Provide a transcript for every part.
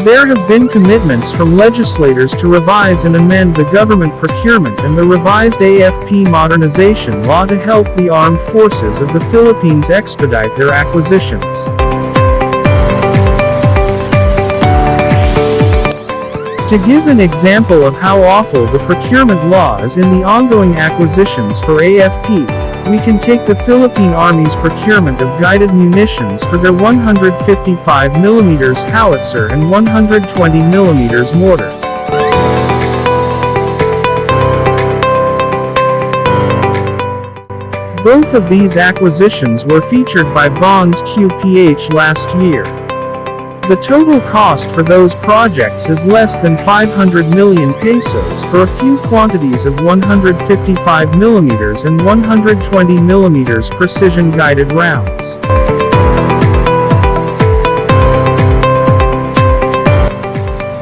There have been commitments from legislators to revise and amend the Government Procurement and the Revised AFP Modernization Law to help the armed forces of the Philippines expedite their acquisitions. To give an example of how awful the procurement law is in the ongoing acquisitions for AFP, we can take the Philippine Army's procurement of guided munitions for their 155mm howitzer and 120mm mortar. Both of these acquisitions were featured by Bons Cue PHs last year. The total cost for those projects is less than 500 million pesos for a few quantities of 155mm and 120mm precision-guided rounds.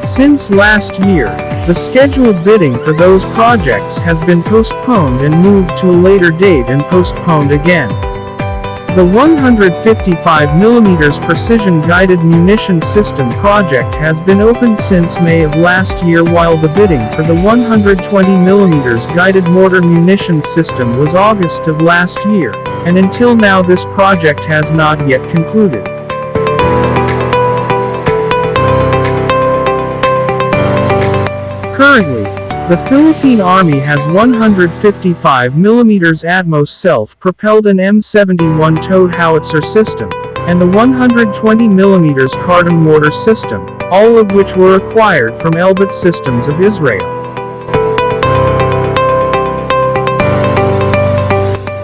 Since last year, the scheduled bidding for those projects has been postponed and moved to a later date and postponed again. The 155mm precision-guided munition system project has been open since May of last year, while the bidding for the 120mm guided mortar munition system was August of last year, and until now this project has not yet concluded. Currently, the Philippine Army has 155mm Atmos self-propelled and M71 towed howitzer system, and the 120mm Cardam mortar system, all of which were acquired from Elbit Systems of Israel.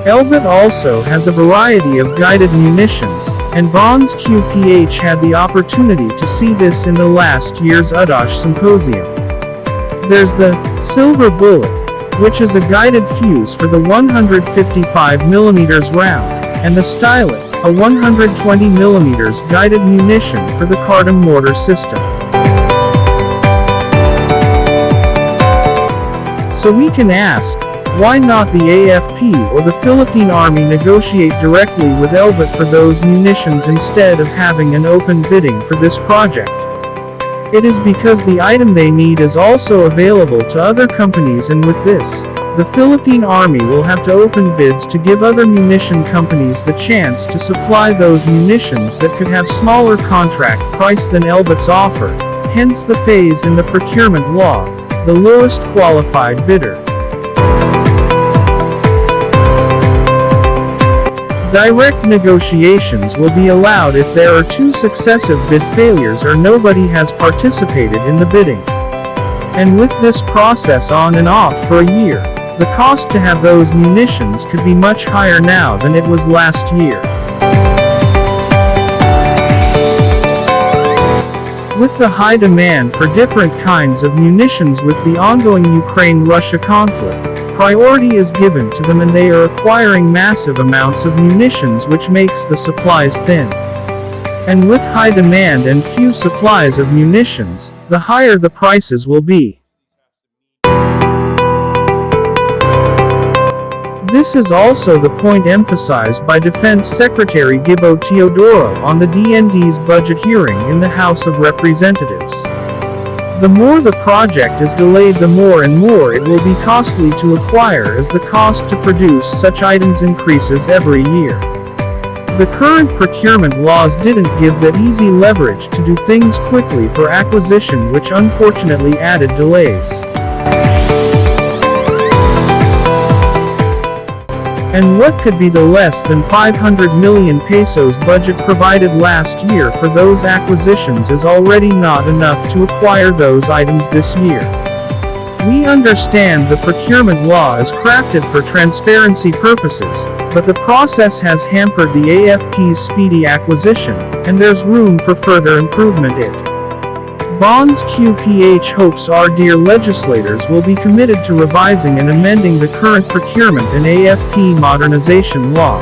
Elbit also has a variety of guided munitions, and Bons Cue PH had the opportunity to see this in the last year's UDOSH Symposium. There's the Silver Bullet, which is a guided fuse for the 155mm round, and the Stylet, a 120mm guided munition for the Cardam mortar system. So we can ask, why not the AFP or the Philippine Army negotiate directly with Elbit for those munitions instead of having an open bidding for this project? It is because the item they need is also available to other companies, and with this, the Philippine Army will have to open bids to give other munition companies the chance to supply those munitions that could have smaller contract price than Elbit's offer, hence the phase in the procurement law, the lowest qualified bidder. Direct negotiations will be allowed if there are two successive bid failures or nobody has participated in the bidding. And with this process on and off for a year, the cost to have those munitions could be much higher now than it was last year. With the high demand for different kinds of munitions with the ongoing Ukraine-Russia conflict, priority is given to them, and they are acquiring massive amounts of munitions, which makes the supplies thin. And with high demand and few supplies of munitions, the higher the prices will be. This is also the point emphasized by Defense Secretary Gibo Teodoro on the DND's budget hearing in the House of Representatives. The more the project is delayed, the more and more it will be costly to acquire, as the cost to produce such items increases every year. The current procurement laws didn't give that easy leverage to do things quickly for acquisition, which unfortunately added delays. And what could be the less than 500 million pesos budget provided last year for those acquisitions is already not enough to acquire those items this year. We understand the procurement law is crafted for transparency purposes, but the process has hampered the AFP's speedy acquisition, and there's room for further improvement. Bons Cue PH hopes our dear legislators will be committed to revising and amending the current procurement and AFP modernization law.